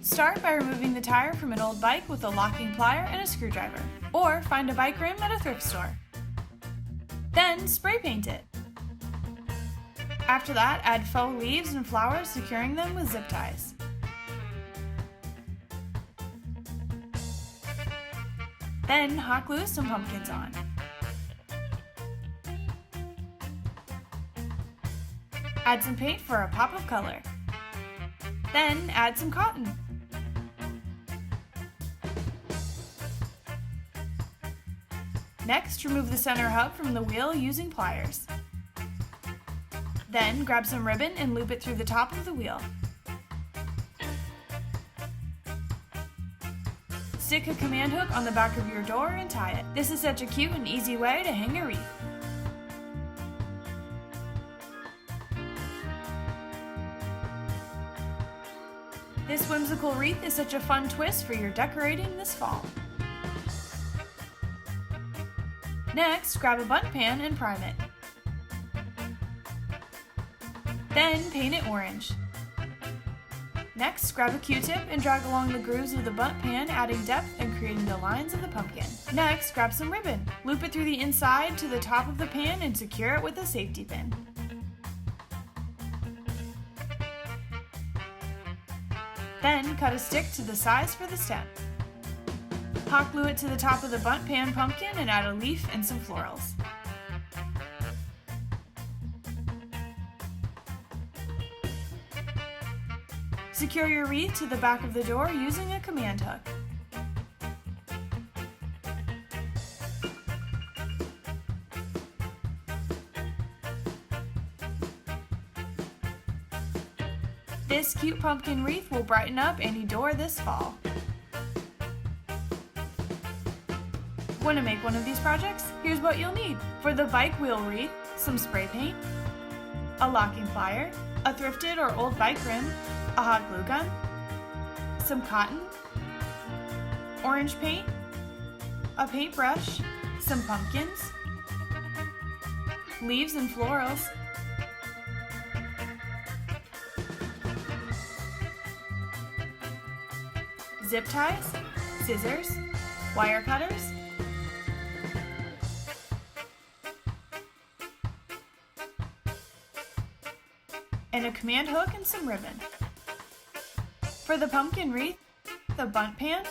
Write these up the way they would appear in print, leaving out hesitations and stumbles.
Start by removing the tire from an old bike with a locking plier and a screwdriver, or find a bike rim at a thrift store. Then spray paint it. After that, add faux leaves and flowers, securing them with zip ties. Then hot glue some pumpkins on. Add some paint for a pop of color. Then add some cotton. Next, remove the center hub from the wheel using pliers. Then grab some ribbon and loop it through the top of the wheel. Stick a command hook on the back of your door and tie it. This is such a cute and easy way to hang a wreath. This whimsical wreath is such a fun twist for your decorating this fall. Next, grab a Bundt pan and prime it. Then paint it orange. Next, grab a Q-tip and drag along the grooves of the Bundt pan, adding depth and creating the lines of the pumpkin. Next, grab some ribbon. Loop it through the inside to the top of the pan and secure it with a safety pin. Then, cut a stick to the size for the stem. Hot glue it to the top of the Bundt pan pumpkin and add a leaf and some florals. Secure your wreath to the back of the door using a command hook. This cute pumpkin wreath will brighten up any door this fall. Want to make one of these projects? Here's what you'll need. For the bike wheel wreath, some spray paint, a locking plier, a thrifted or old bike rim, a hot glue gun, some cotton, orange paint, a paintbrush, some pumpkins, leaves and florals, zip ties, scissors, wire cutters, and a command hook and some ribbon. For the pumpkin wreath, the Bundt pan,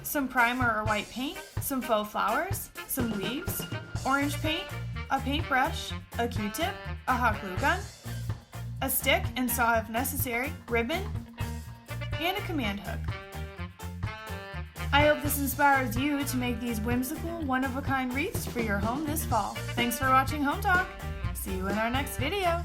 some primer or white paint, some faux flowers, some leaves, orange paint, a paintbrush, a Q-tip, a hot glue gun, a stick and saw if necessary, ribbon, and a command hook. I hope this inspires you to make these whimsical, one-of-a-kind wreaths for your home this fall. Thanks for watching Home Talk. See you in our next video.